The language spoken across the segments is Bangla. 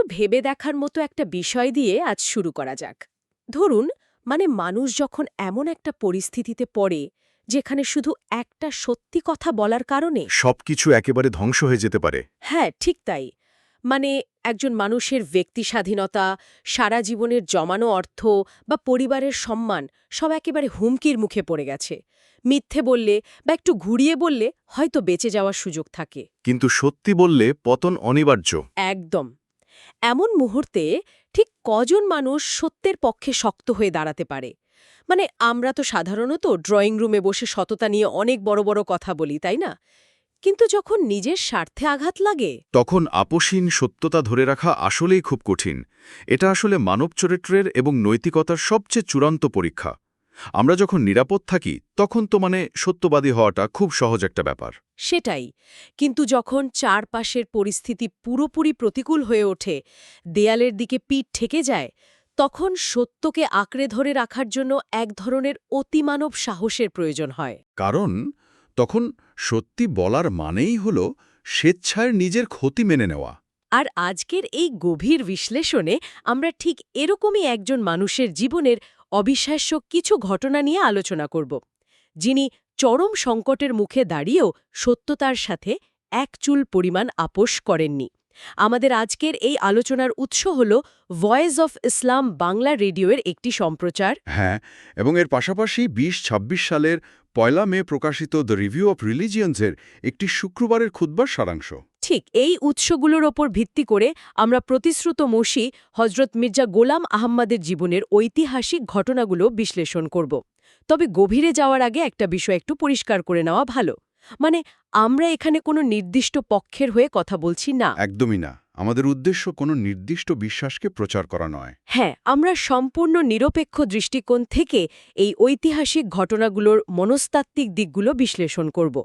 ভেবে দেখার মতো একটা বিষয় দিয়ে আজ শুরু করা যাক। ধরুন, মানুষ যখন এমন একটা পরিস্থিতিতে পড়ে যেখানে শুধু একটা সত্যি কথা বলার কারণে সবকিছু একেবারে ধ্বংস হয়ে যেতে পারে। হ্যাঁ, ঠিক তাই। একজন মানুষের ব্যক্তি স্বাধীনতা, সারা জীবনের জমানো অর্থ বা পরিবারের সম্মান সব একেবারে হুমকির মুখে পড়ে গেছে। মিথ্যে বললে বা একটু ঘুরিয়ে বললে হয়তো বেঁচে যাওয়ার সুযোগ থাকে। কিন্তু সত্যি বললে পতন অনিবার্য। একদম। এমন মুহূর্তে ঠিক কজন মানুষ সত্যের পক্ষে শক্ত হয়ে দাঁড়াতে পারে? আমরা তো সাধারণত ড্রয়িং রুমে বসে সততা নিয়ে অনেক বড় বড় কথা বলি, তাই না? কিন্তু যখন নিজের স্বার্থে আঘাত লাগে, তখন আপোষহীন সত্যতা ধরে রাখা আসলেই খুব কঠিন। এটা আসলে মানব চরিত্রের এবং নৈতিকতার সবচেয়ে চূড়ান্ত পরীক্ষা। আমরা যখন নিরাপদ থাকি তখন তো সত্যবাদী হওয়াটা খুব সহজ একটা ব্যাপার। সেটাই। কিন্তু যখন চারপাশের পরিস্থিতি পুরোপুরি প্রতিকূল হয়ে ওঠে, দেয়ালের দিকে পিঠ ঠেকে যায়, তখন সত্যকে আঁকড়ে ধরে রাখার জন্য এক ধরনের অতিমানব সাহসের প্রয়োজন হয়। কারণ তখন সত্যি বলার মানেই হল স্বেচ্ছায় নিজের ক্ষতি মেনে নেওয়া। আর আজকের এই গভীর বিশ্লেষণে আমরা ঠিক এরকমই একজন মানুষের জীবনের অবিশ্বাস্য কিছু ঘটনা নিয়ে আলোচনা করব, যিনি চরম সংকটের মুখে দাঁড়িয়েও সত্যতার সাথে এক চুল পরিমাণ আপোস করেননি। আমাদের আজকের এই আলোচনার উৎস হল ভয়েস অফ ইসলাম বাংলা রেডিওয়ের একটি সম্প্রচার। হ্যাঁ, এবং এর পাশাপাশি ২০২৬ সালের ১ মে প্রকাশিত দ্য রিভিউ অফ রিলিজিয়ন্সের একটি শুক্রবারের খুতবার সারাংশ। ঠিক এই উৎসগুলোর ওপর ভিত্তি করে আমরা প্রতিশ্রুত মসি হজরত মির্জা গোলাম আহম্মদের জীবনের ঐতিহাসিক ঘটনাগুলো বিশ্লেষণ করব। তবে গভীরে যাওয়ার আগে একটা বিষয় একটু পরিষ্কার করে নেওয়া ভালো। আমরা এখানে কোনো নির্দিষ্ট পক্ষের হয়ে কথা বলছি না। একদমই না। আমাদের উদ্দেশ্য কোনো নির্দিষ্ট বিশ্বাসকে প্রচার করা নয়। হ্যাঁ, আমরা সম্পূর্ণ নিরপেক্ষ দৃষ্টিকোণ থেকে এই ঐতিহাসিক ঘটনাগুলোর মনস্তাত্ত্বিক দিকগুলো বিশ্লেষণ করব,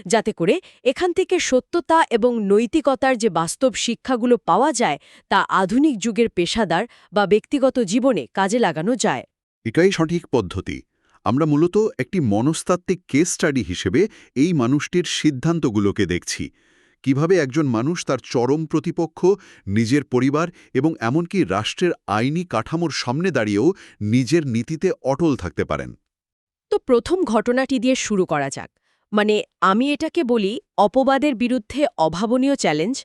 যাতে করে এখান থেকে সত্যতা এবং নৈতিকতার যে বাস্তব শিক্ষাগুলো পাওয়া যায় তা আধুনিক যুগের পেশাদার বা ব্যক্তিগত জীবনে কাজে লাগানো যায়। এটাই সঠিক পদ্ধতি। আমরা মূলত একটি মনস্তাত্ত্বিক কেস স্টাডি হিসেবে এই মানুষটির সিদ্ধান্তগুলোকে দেখছি। কিভাবে একজন মানুষ তার চরম প্রতিপক্ষ, নিজের পরিবার এবং এমনকি রাষ্ট্রের আইনি কাঠামোর সামনে দাঁড়িয়েও নিজের নীতিতে অটল থাকতে পারেন। তো প্রথম ঘটনাটি দিয়ে শুরু করা যাক। আমি এটাকে বলি অপবাদের বিরুদ্ধে অভাবনীয় চ্যালেঞ্জ।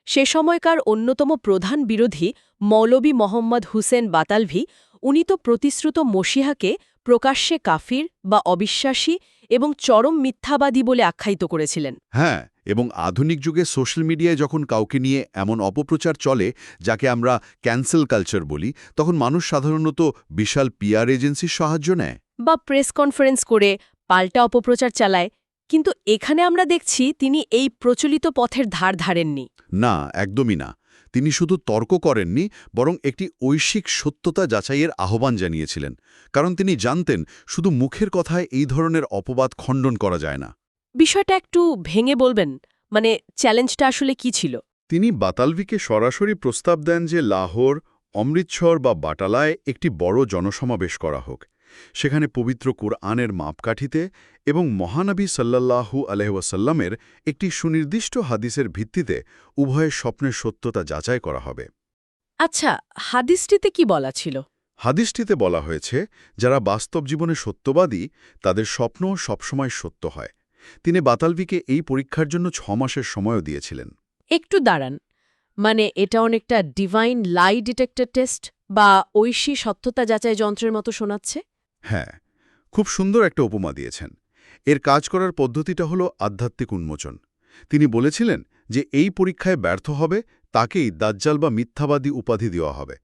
সে সময়কার অন্যতম প্রধান বিরোধী মৌলবী মোহাম্মদ হুসেন বাতালভি, উনি তো প্রতিশ্রুত মসিহাকে প্রকাশ্যে কাফির বা অবিশ্বাসী এবং চরম মিথ্যাবাদী বলে আখ্যায়িত করেছিলেন। হ্যাঁ, এবং আধুনিক যুগে সোশ্যাল মিডিয়ায় যখন কাউকে নিয়ে এমন অপপ্রচার চলে, যাকে আমরা ক্যান্সেল কালচার বলি, তখন মানুষ সাধারণত বিশাল পিআর এজেন্সির সাহায্য নেয়। বা প্রেস কনফারেন্স করে পাল্টা অপপ্রচার চালায়। কিন্তু এখানে আমরা দেখছি তিনি এই প্রচলিত পথের ধার ধারেননি। না, একদমই না। তিনি শুধু তর্ক করেননি, বরং একটি ঐশিক সত্যতা যাচাইয়ের আহ্বান জানিয়েছিলেন। কারণ তিনি জানতেন শুধু মুখের কথায় এই ধরনের অপবাদ খণ্ডন করা যায় না। বিষয়টা একটু ভেঙে বলবেন, চ্যালেঞ্জটা আসলে কি ছিল? তিনি বাতালভিকে সরাসরি প্রস্তাব দেন যে লাহোর, অমৃতসর বা বাটালায় একটি বড় জনসমাবেশ করা হোক। সেখানে পবিত্র কুরআনের মাপকাঠিতে এবং মহানবী সাল্লাল্লাহু আলাইহি ওয়াসাল্লামের একটি সুনির্দিষ্ট হাদিসের ভিত্তিতে উভয়ের স্বপ্নের সত্যতা যাচাই করা হবে। আচ্ছা, হাদিসটিতে কি বলা ছিল? হাদিসটিতে বলা হয়েছে, যারা বাস্তব জীবনে সত্যবাদী তাদের স্বপ্ন সবসময় সত্য হয়। তিনি বাতালভিকে এই পরীক্ষার জন্য ৬ মাসের সময়ও দিয়েছিলেন। একটু দাঁড়ান, এটা অনেকটা ডিভাইন লাই ডিটেক্টর টেস্ট বা ঐশী সত্যতা যাচাই যন্ত্রের মতো শোনাচ্ছে। হ্যাঁ, খুব সুন্দর একটা উপমা দিয়েছেন। এর কাজ করার পদ্ধতিটা হলো আধ্যাত্মিক উন্মোচন। তিনি বলেছিলেন যে এই পরীক্ষায় ব্যর্থ হবে তাকেই দাজ্জাল বা মিথ্যাবাদী উপাধি দেওয়া হবে।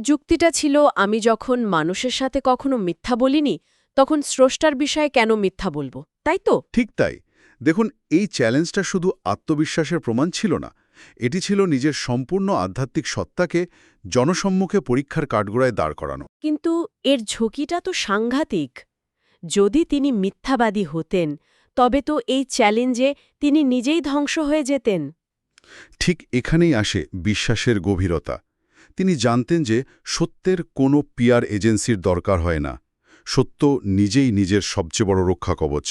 যুক্তিটা ছিল, আমি যখন মানুষের সাথে কখনো মিথ্যা বলিনি, তখন স্রষ্টার বিষয়ে কেন মিথ্যা বলবো, তাই তো? ঠিক তাই। দেখুন, এই চ্যালেঞ্জটা শুধু আত্মবিশ্বাসের প্রমাণ ছিল না, এটি ছিল নিজের সম্পূর্ণ আধ্যাত্মিক সত্তাকে জনসম্মুখে পরীক্ষার কাঠগড়ায় দাঁড় করানো। কিন্তু এর ঝুঁকিটা তো সাংঘাতিক। যদি তিনি মিথ্যাবাদী হতেন, তবে তো এই চ্যালেঞ্জে তিনি নিজেই ধ্বংস হয়ে যেতেন। ঠিক এখানেই আসে বিশ্বাসের গভীরতা। তিনি জানতেন যে সত্যের কোনো পিআর এজেন্সির দরকার হয় না। সত্য নিজেই নিজের সবচেয়ে বড় রক্ষা কবচ।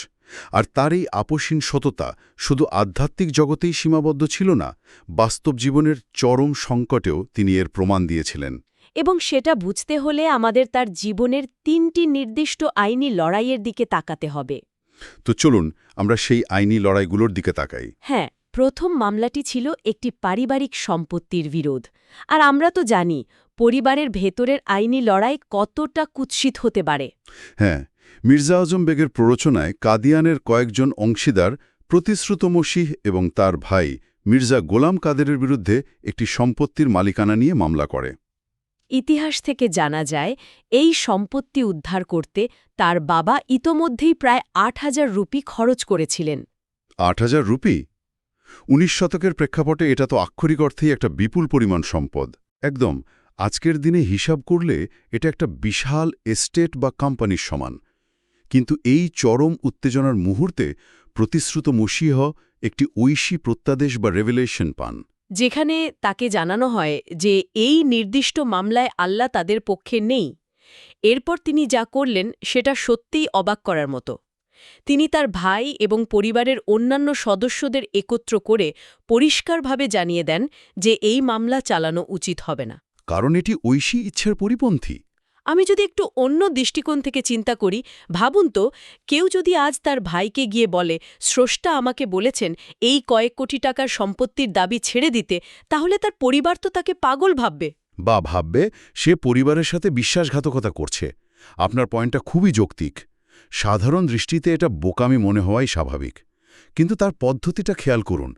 আর তার এই আপোষহীন সততা শুধু আধ্যাত্মিক জগতেই সীমাবদ্ধ ছিল না, বাস্তব জীবনের চরম সংকটেও তিনি এর প্রমাণ দিয়েছিলেন। এবং সেটা বুঝতে হলে আমাদের তার জীবনের ৩টি নির্দিষ্ট আইনি লড়াইয়ের দিকে তাকাতে হবে। তো চলুন আমরা সেই আইনি লড়াইগুলোর দিকে তাকাই। হ্যাঁ, প্রথম মামলাটি ছিল একটি পারিবারিক সম্পত্তির বিরোধ। আর আমরা তো জানি পরিবারের ভেতরের আইনি লড়াই কতটা কুৎসিত হতে পারে। হ্যাঁ, মির্জা আজম বেগের প্ররোচনায় কাদিয়ানের কয়েকজন অংশীদার প্রতিশ্রুত মসিহ এবং তার ভাই মির্জা গোলাম কাদেরের বিরুদ্ধে একটি সম্পত্তির মালিকানা নিয়ে মামলা করে। ইতিহাস থেকে জানা যায় এই সম্পত্তি উদ্ধার করতে তার বাবা ইতোমধ্যেই প্রায় ৮,০০০ রুপি খরচ করেছিলেন। ৮,০০০ রুপি? ১৯ শতকের প্রেক্ষাপটে এটা তো আক্ষরিক অর্থেই একটা বিপুল পরিমাণ সম্পদ। একদম আজকের দিনে হিসাব করলে এটা একটা বিশাল এস্টেট বা কোম্পানির সমান। কিন্তু এই চরম উত্তেজনার মুহূর্তে প্রতিশ্রুত মসীহ একটি ঐশী প্রত্যাদেশ বা রেভেলেশন পান, যেখানে তাকে জানানো হয় যে এই নির্দিষ্ট মামলায় আল্লাহ তাদের পক্ষে নেই। এরপর তিনি যা করলেন সেটা সত্যিই অবাক করার মতো। তিনি তার ভাই এবং পরিবারের অন্যান্য সদস্যদের একত্র করে পরিষ্কারভাবে জানিয়ে দেন যে এই মামলা চালানো উচিত হবে না। কারণ এটি ঐশী ইচ্ছার পরিপন্থী। আমি যদি একটু অন্য দৃষ্টিকোণ থেকে চিন্তা করি, ভাবুন তো, কেউ যদি আজ তার ভাইকে গিয়ে বলে, স্রষ্টা আমাকে বলেছেন এই কয়েক কোটি টাকার সম্পত্তির দাবি ছেড়ে দিতে, তাহলে তার পরিবার তো তাকে পাগল ভাববে। বা ভাববে সে পরিবারের সাথে বিশ্বাসঘাতকতা করছে। আপনার পয়েন্টটা খুবই যৌক্তিক। সাধারণ দৃষ্টিতে এটা বোকামি মনে হওয়াই স্বাভাবিক। কিন্তু তার পদ্ধতিটা খেয়াল করুন।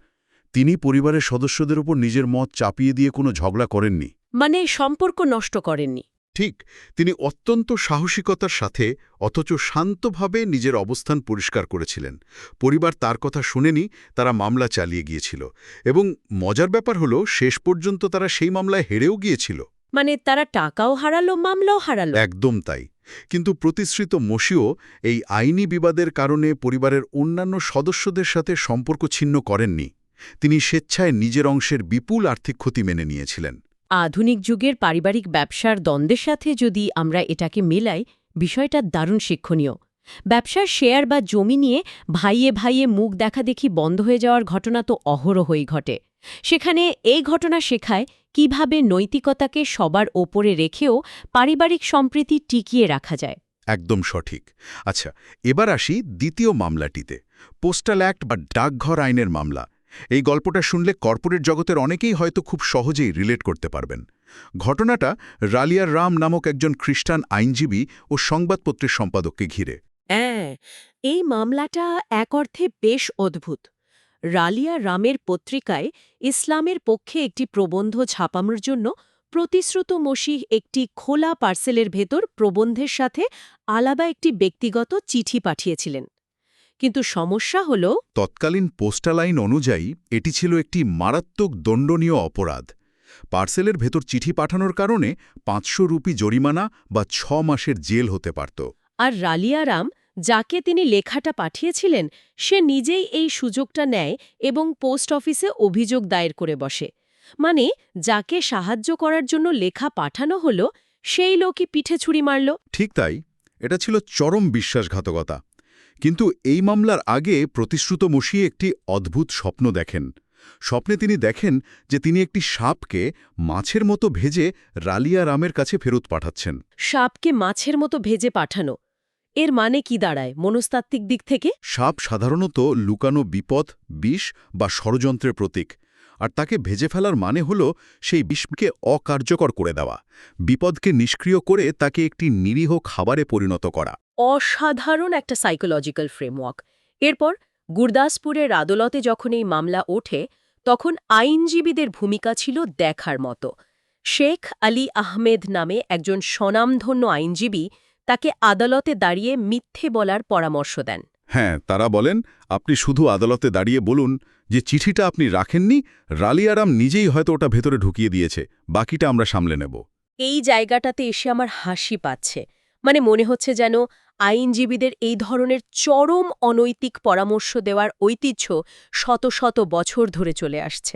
তিনি পরিবারের সদস্যদের উপর নিজের মত চাপিয়ে দিয়ে কোনো ঝগড়া করেননি। মানে সম্পর্ক নষ্ট করেননি। ঠিক, তিনি অত্যন্ত সাহসিকতার সাথে অথচ শান্তভাবে নিজের অবস্থান পরিষ্কার করেছিলেন। পরিবার তার কথা শুনেনি, তারা মামলা চালিয়ে গিয়েছিল। এবং মজার ব্যাপার হলো শেষ পর্যন্ত তারা সেই মামলায় হেরেও গিয়েছিল। মানে তারা টাকাও হারালো, মামলাও হারালো। একদম তাই। কিন্তু প্রতিশ্রুত মসীহ এই আইনি বিবাদের কারণে পরিবারের অন্যান্য সদস্যদের সাথে সম্পর্ক ছিন্ন করেননি। তিনি স্বেচ্ছায় নিজের অংশের বিপুল আর্থিক ক্ষতি মেনে নিয়েছিলেন। আধুনিক যুগের পারিবারিক ব্যবসার দ্বন্দ্বের সাথে যদি আমরা এটাকে মেলাই, বিষয়টা দারুণ শিক্ষণীয়। ব্যবসার শেয়ার বা জমি নিয়ে ভাইয়ে ভাইয়ে মুখ দেখাদেখি বন্ধ হয়ে যাওয়ার ঘটনা তো অহরহই ঘটে। সেখানে এই ঘটনা শেখায় কিভাবে নৈতিকতাকে সবার ওপরে রেখেও পারিবারিক সম্প্রীতি টিকিয়ে রাখা যায়। একদম সঠিক। আচ্ছা, এবার আসি দ্বিতীয় মামলাটিতে, পোস্টাল অ্যাক্ট বা ডাকঘর আইনের মামলা। এই গল্পটা শুনলে কর্পোরেট জগতের অনেকেই হয়তো খুব সহজেই রিলেট করতে পারবেন। ঘটনাটা রালিয়ার রাম নামক একজন খ্রিস্টান আইনজীবী ও সংবাদপত্রের সম্পাদককে ঘিরে। হ্যাঁ, এই মামলাটা এক অর্থে বেশ অদ্ভুত। রালিয়া রামের পত্রিকায় ইসলামের পক্ষে একটি প্রবন্ধ ছাপানোর জন্য প্রতিশ্রুত মসীহ একটি খোলা পার্সেলের ভেতর প্রবন্ধের সাথে আলাদা একটি ব্যক্তিগত চিঠি পাঠিয়েছিলেন। কিন্তু সমস্যা হল, তৎকালীন পোস্টাল আইন অনুযায়ী এটি ছিল একটি মারাত্মক দণ্ডনীয় অপরাধ। পার্সেলের ভেতর চিঠি পাঠানোর কারণে ৫০০ রুপি জরিমানা বা ৬ মাসের জেল হতে পারত। আর রালিয়া রাম, যাকে তিনি লেখাটা পাঠিয়েছিলেন, সে নিজেই এই সুযোগটা নেয় এবং পোস্ট অফিসে অভিযোগ দায়ের করে বসে। মানে যাকে সাহায্য করার জন্য লেখা পাঠানো হলো, সেই লোকই পিঠে ছুরি মারল। ঠিক তাই, এটা ছিল চরম বিশ্বাসঘাতকতা। কিন্তু এই মামলার আগে প্রতিশ্রুত মসীহ একটি অদ্ভুত স্বপ্ন দেখেন। স্বপ্নে তিনি দেখেন যে তিনি একটি সাপকে মাছের মতো ভেজে রালিয়া রামের কাছে ফেরত পাঠাচ্ছেন। সাপকে মাছের মতো ভেজে পাঠানো, এর মানে কি দাঁড়ায় মনস্তাত্ত্বিক দিক থেকে? সাপ সাধারণত লুকানো বিপদ, বিষ বা ষড়যন্ত্রের প্রতীক। আর তাকে ভেজে ফেলার মানে হল সেই বিষকে অকার্যকর করে দেওয়া, বিপদকে নিষ্ক্রিয় করে তাকে একটি নিরীহ খাবারে পরিণত করা। অসাধারণ একটা সাইকোলজিক্যাল ফ্রেমওয়ার্ক। এরপর গুরদাসপুরের আদালতে যখন এই মামলা ওঠে, তখন আইনজীবীদের ভূমিকা ছিল দেখার মতো। শেখ আলী আহমেদ নামে একজন স্বনামধন্য আইনজীবী তাকে আদালতে দাঁড়িয়ে মিথ্যে বলার পরামর্শ দেন। হ্যাঁ, তারা বলেন, আপনি শুধু আদালতে দাঁড়িয়ে বলুন যে চিঠিটা আপনি রাখেননি, রালিয়া রাম নিজেই হয়তো ওটা ভেতরে ঢুকিয়ে দিয়েছে, বাকিটা আমরা সামলে নেব। এই জায়গাটাতে এসে আমার হাসি পাচ্ছে। মানে মনে হচ্ছে যেন আইনজীবীদের এই ধরনের চরম অনৈতিক পরামর্শ দেওয়ার ঐতিহ্য শত শত বছর ধরে চলে আসছে।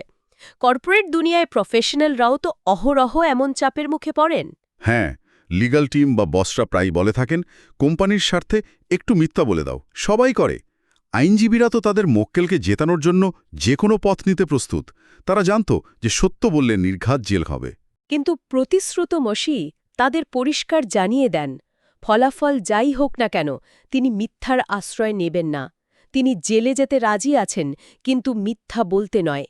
কর্পোরেট দুনিয়ায় প্রফেশনালরাও তো অহরহ এমন চাপের মুখে পড়েন। হ্যাঁ, লিগ্যাল টিম বা বসরা প্রায়ই বলে থাকেন, কোম্পানির স্বার্থে একটু মিথ্যা বলে দাও, সবাই করে। আইনজীবীরা তো তাদের মক্কেলকে জেতানোর জন্য যে কোনো পথ নিতে প্রস্তুত। তারা জানত যে সত্য বললে নির্ঘাত জেল হবে। কিন্তু প্রতিশ্রুত মসি তাদের পরিষ্কার জানিয়ে দেন, ফলাফল যাই হোক না কেন তিনি মিথ্যার আশ্রয় নেবেন না। তিনি জেলে যেতে রাজি আছেন, কিন্তু মিথ্যা বলতে নয়।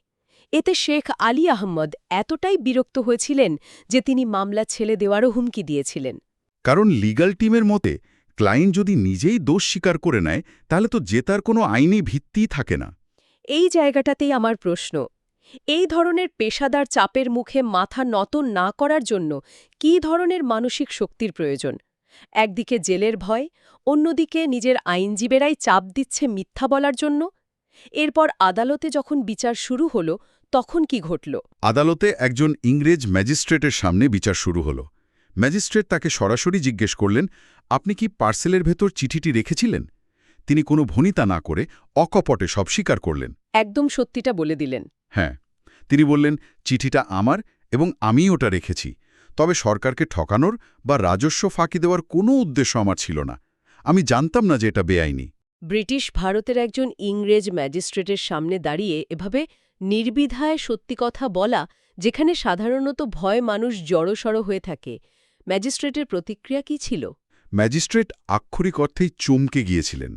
এতে শেখ আলী আহমদ এতটাই বিরক্ত হয়েছিলেন যে তিনি মামলা ছেড়ে দেওয়ারও হুমকি দিয়েছিলেন। কারণ লিগ্যাল টিমের মতে ক্লায়েন্ট যদি নিজেই দোষ স্বীকার করে নেয় তাহলে তো জেতার কোনো আইনি ভিত্তিই থাকে না। এই জায়গাটাতেই আমার প্রশ্ন, এই ধরনের পেশাদার চাপের মুখে মাথা নত না করার জন্য কী ধরনের মানসিক শক্তির প্রয়োজন? একদিকে জেলের ভয়, অন্যদিকে নিজের আইনজীবীরাই চাপ দিচ্ছে মিথ্যা বলার জন্য। এরপর আদালতে যখন বিচার শুরু হল, তখন কি ঘটল? আদালতে একজন ইংরেজ ম্যাজিস্ট্রেটের সামনে বিচার শুরু হলো। ম্যাজিস্ট্রেট তাকে সরাসরি জিজ্ঞেস করলেন, আপনি কি পার্সেলের ভেতর চিঠিটি রেখেছিলেন? তিনি কোনো ভনিতা না করে অকপটে সব স্বীকার করলেন। একদম সত্যিটা বলে দিলেন। হ্যাঁ, তিনি বললেন, চিঠিটা আমার এবং আমিই ওটা রেখেছি। তবে সরকারকে ঠকানোর বা রাজস্ব ফাঁকি দেওয়ার কোনো উদ্দেশ্য আমার ছিল না। আমি জানতাম না যে এটা বেআইনি। ব্রিটিশ ভারতের একজন ইংরেজ ম্যাজিস্ট্রেটের সামনে দাঁড়িয়ে এভাবে নির্বিধায় সত্যি কথা বলা, যেখানে সাধারণত ভয় মানুষ জড়সড় হয়ে থাকে, ম্যাজিস্ট্রেটের প্রতিক্রিয়া কী ছিল? ম্যাজিস্ট্রেট আক্ষরিক অর্থেই চমকে গিয়েছিলেন,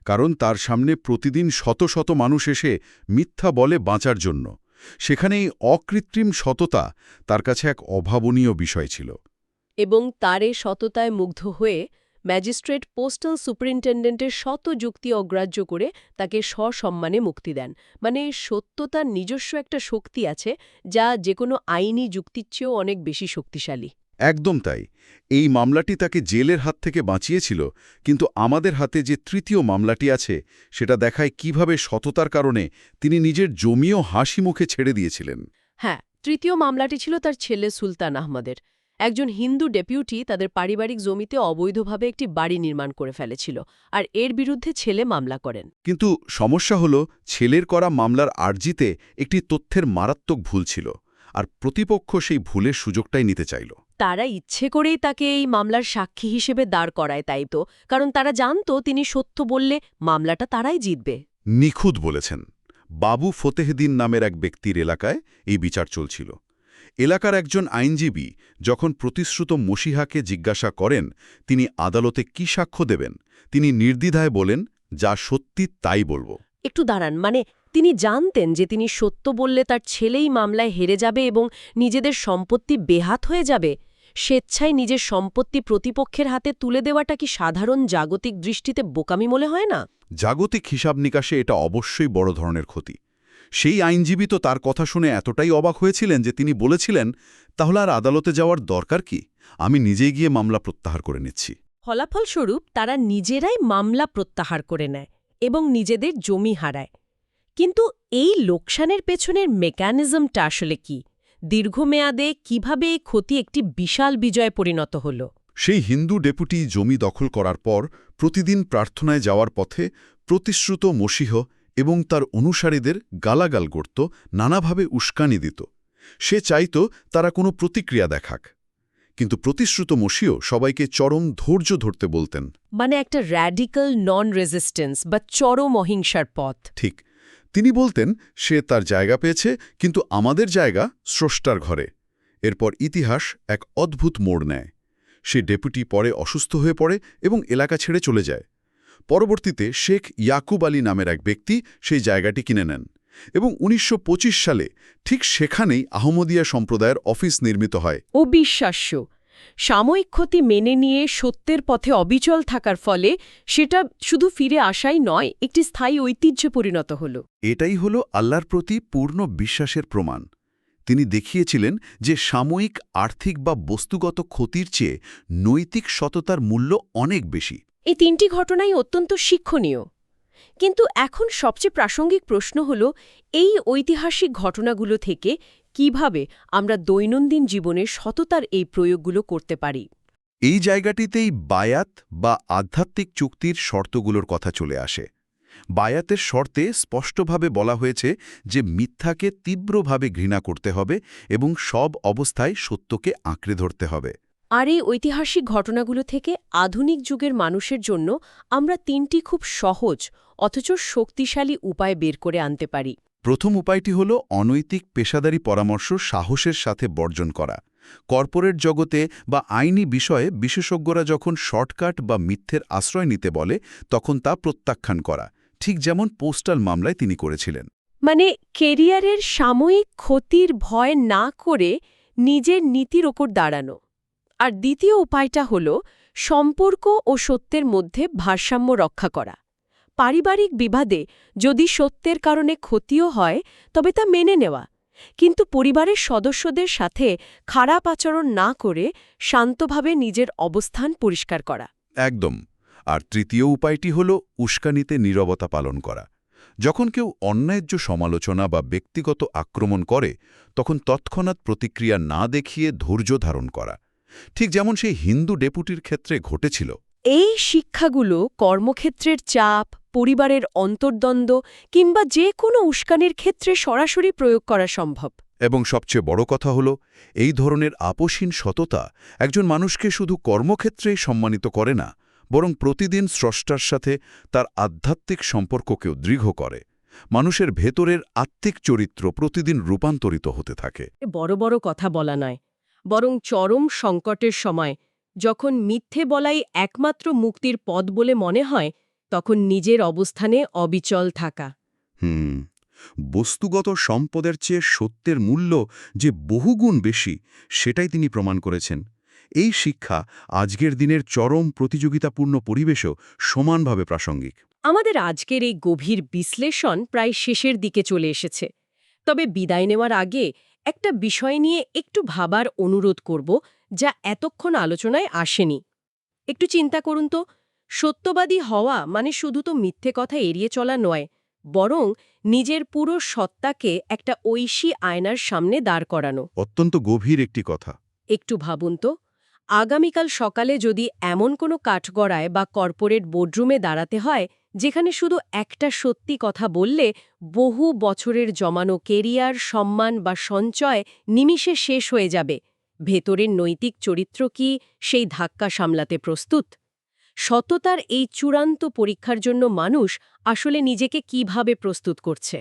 কারণ তার সামনে প্রতিদিন শত শত মানুষ এসে মিথ্যা বলে বাঁচার জন্য। সেখানে এই অকৃত্রিম সততা তার কাছে এক অভাবনীয় বিষয় ছিল। এবং তার এ সততায় মুগ্ধ হয়ে ম্যাজিস্ট্রেট পোস্টাল সুপারিনটেন্ডেন্টের শত যুক্তি অগ্রাহ্য করে তাকে সসম্মানে মুক্তি দেন। মানে সত্যতার নিজস্ব একটা শক্তি আছে, যা যেকোনো আইনি যুক্তির চেয়েও অনেক বেশি শক্তিশালী। একদম তাই। এই মামলাটি তাকে জেলের হাত থেকে বাঁচিয়েছিল, কিন্তু আমাদের হাতে যে তৃতীয় মামলাটি আছে সেটা দেখায় কিভাবে সততার কারণে তিনি নিজের জমিও হাসি মুখে ছেড়ে দিয়েছিলেন। হ্যাঁ, তৃতীয় মামলাটি ছিল তার ছেলে সুলতান আহমদের। একজন হিন্দু ডেপুটি তাদের পারিবারিক জমিতে অবৈধভাবে একটি বাড়ি নির্মাণ করে ফেলেছিল, আর এর বিরুদ্ধে ছেলে মামলা করেন। কিন্তু সমস্যা হলো, ছেলের করা মামলার আর্জিতে একটি তথ্যের মারাত্মক ভুল ছিল, আর প্রতিপক্ষ সেই ভুলের সুযোগটাই নিতে চাইল। তারা ইচ্ছে করেই তাকে এই মামলার সাক্ষী হিসেবে দাঁড় করায়, তাই তো? কারণ তারা জানত তিনি সত্য বললে মামলাটা তারাই জিতবে। নিখুঁত বলেছেন। বাবু ফতেহদ্দিন নামের এক ব্যক্তির এলাকায় এই বিচার চলছিল। এলাকার একজন আইনজীবী যখন প্রতিশ্রুত মসিহাকে জিজ্ঞাসা করেন তিনি আদালতে কি সাক্ষ্য দেবেন, তিনি নির্দ্বিধায় বলেন, যা সত্যি তাই বলবো। একটু দাঁড়ান, মানে তিনি জানতেন যে তিনি সত্য বললে তার ছেলেই মামলায় হেরে যাবে এবং নিজেদের সম্পত্তি বেহাত হয়ে যাবে? স্বেচ্ছায় নিজের সম্পত্তি প্রতিপক্ষের হাতে তুলে দেওয়াটা কি সাধারণ জাগতিক দৃষ্টিতে বোকামি মনে হয় না? জাগতিক হিসাব নিকাশে এটা অবশ্যই বড় ধরনের ক্ষতি। সেই আইনজীবী তো তার কথা শুনে এতটাই অবাক হয়েছিলেন যে তিনি বলেছিলেন, তাহলে আর আদালতে যাওয়ার দরকার কি, আমি নিজেই গিয়ে মামলা প্রত্যাহার করে নিচ্ছি। ফলাফলস্বরূপ তারা নিজেরাই মামলা প্রত্যাহার করে নেয় এবং নিজেদের জমি হারায়। কিন্তু এই লোকসানের পেছনের মেকানিজমটা আসলে কি? দীর্ঘমেয়াদে কিভাবে এই ক্ষতি একটি বিশাল বিজয়ে পরিণত হল? সেই হিন্দু ডেপুটি জমি দখল করার পর প্রতিদিন প্রার্থনায় যাওয়ার পথে প্রতিশ্রুত মসীহ এবং তার অনুসারীদের গালাগাল করত, নানাভাবে উস্কানি দিত। সে চাইত তারা কোনো প্রতিক্রিয়া দেখাক, কিন্তু প্রতিশ্রুত মসীহ সবাইকে চরম ধৈর্য ধরতে বলতেন। মানে একটা র্যাডিক্যাল নন রেজিস্ট্যান্স বা চরম অহিংসার পথ। ঠিক। তিনি বলতেন, সে তার জায়গা পেয়েছে, কিন্তু আমাদের জায়গা স্রষ্টার ঘরে। এরপর ইতিহাস এক অদ্ভুত মোড় নেয়। সে ডেপুটি পরে অসুস্থ হয়ে পড়ে এবং এলাকা ছেড়ে চলে যায়। পরবর্তীতে শেখ ইয়াকুব আলী নামের এক ব্যক্তি সেই জায়গাটি কিনে নেন এবং ১৯২৫ সালে ঠিক সেখানেই আহমদিয়া সম্প্রদায়ের অফিস নির্মিত হয়। অবিশ্বাস্য! সাময়িক ক্ষতি মেনে নিয়ে সত্যের পথে অবিচল থাকার ফলে সেটা শুধু ফিরে আসাই নয়, একটি স্থায়ী ঐতিহ্যে পরিণত হল। এটাই হলো আল্লাহর প্রতি পূর্ণ বিশ্বাসের প্রমাণ। তিনি দেখিয়েছিলেন যে সাময়িক আর্থিক বা বস্তুগত ক্ষতির চেয়ে নৈতিক সততার মূল্য অনেক বেশি। এই তিনটি ঘটনাই অত্যন্ত শিক্ষণীয়। কিন্তু এখন সবচেয়ে প্রাসঙ্গিক প্রশ্ন হল, এই ঐতিহাসিক ঘটনাগুলো থেকে কিভাবে আমরা দৈনন্দিন জীবনে সততার এই প্রয়োগগুলো করতে পারি? এই জায়গাটিতেই বায়াত বা আধ্যাত্মিক চুক্তির শর্তগুলোর কথা চলে আসে। বায়াতের শর্তে স্পষ্টভাবে বলা হয়েছে যে মিথ্যাকে তীব্রভাবে ঘৃণা করতে হবে এবং সব অবস্থায় সত্যকে আঁকড়ে ধরতে হবে। আর এই ঐতিহাসিক ঘটনাগুলো থেকে আধুনিক যুগের মানুষের জন্য আমরা ৩টি খুব সহজ অথচ শক্তিশালী উপায় বের করে আনতে পারি। প্রথম উপায়টি হল অনৈতিক পেশাদারি পরামর্শ সাহসের সাথে বর্জন করা। কর্পোরেট জগতে বা আইনি বিষয়ে বিশেষজ্ঞরা যখন শর্টকাট বা মিথ্যের আশ্রয় নিতে বলে তখন তা প্রত্যাখ্যান করা, ঠিক যেমন পোস্টাল মামলায় তিনি করেছিলেন। মানে কেরিয়ারের সাময়িক ক্ষতির ভয় না করে নিজের নীতির ওপর দাঁড়ানো। আর দ্বিতীয় উপায়টা হল সম্পর্ক ও সত্যের মধ্যে ভারসাম্য রক্ষা করা। পারিবারিক বিবাদে যদি সত্যের কারণে ক্ষতিও হয় তবে তা মেনে নেওয়া, কিন্তু পরিবারের সদস্যদের সাথে খারাপ আচরণ না করে শান্তভাবে নিজের অবস্থান পরিষ্কার করা। একদম। আর তৃতীয় উপায়টি হল উস্কানিতে নীরবতা পালন করা। যখন কেউ অন্যায্য সমালোচনা বা ব্যক্তিগত আক্রমণ করে তখন তৎক্ষণাৎ প্রতিক্রিয়া না দেখিয়ে ধৈর্য ধারণ করা, ঠিক যেমন সেই হিন্দু ডেপুটির ক্ষেত্রে ঘটেছিল। এই শিক্ষাগুলো কর্মক্ষেত্রের চাপ, পরিবারের অন্তর্দ্বন্দ্ব কিংবা যে কোনো উস্কানির ক্ষেত্রে সরাসরি প্রয়োগ করা সম্ভব। এবং সবচেয়ে বড় কথা হল, এই ধরনের আপোষহীন সততা একজন মানুষকে শুধু কর্মক্ষেত্রেই সম্মানিত করে না, বরং প্রতিদিন স্রষ্টার সাথে তার আধ্যাত্মিক সম্পর্ককেও দৃঢ় করে। মানুষের ভেতরের আত্মিক চরিত্র প্রতিদিন রূপান্তরিত হতে থাকে। বড় বড় কথা বলা নয়, বরং চরম সংকটের সময় যখন মিথ্যে বলাই একমাত্র মুক্তির পথ বলে মনে হয় তখন নিজের অবস্থানে অবিচল থাকা। বস্তুগত সম্পদের চেয়ে সত্যের মূল্য যে বহুগুণ বেশি, সেটাই তিনি প্রমাণ করেছেন। এই শিক্ষা আজকের দিনের চরম প্রতিযোগিতাপূর্ণ পরিবেশেও সমানভাবে প্রাসঙ্গিক। আমাদের আজকের এই গভীর বিশ্লেষণ প্রায় শেষের দিকে চলে এসেছে, তবে বিদায় নেওয়ার আগে একটা বিষয় নিয়ে একটু ভাবার অনুরোধ করব, যা এতক্ষণ আলোচনায় আসেনি। একটু চিন্তা করুন তো, সত্যবাদী হওয়া মানে শুধু তো মিথ্যে কথা এড়িয়ে চলা নয়, বরং নিজের পুরো সত্তাকে একটা ঐশী আয়নার সামনে দাঁড় করানো। অত্যন্ত গভীর একটি কথা। একটু ভাবুন তো, আগামীকাল সকালে যদি এমন কোনো কাঠগড়ায় বা কর্পোরেট বোর্ডরুমে দাঁড়াতে হয় যেখানে শুধু একটা সত্যি কথা বললে বহু বছরের জমানো কেরিয়ার, সম্মান বা সঞ্চয় নিমিষে শেষ হয়ে যাবে, ভেতরের নৈতিক চরিত্র কি সেই ধাক্কা সামলাতে প্রস্তুত? সততার এই চূড়ান্ত পরীক্ষার জন্য মানুষ আসলে নিজেকে কিভাবে প্রস্তুত করছে?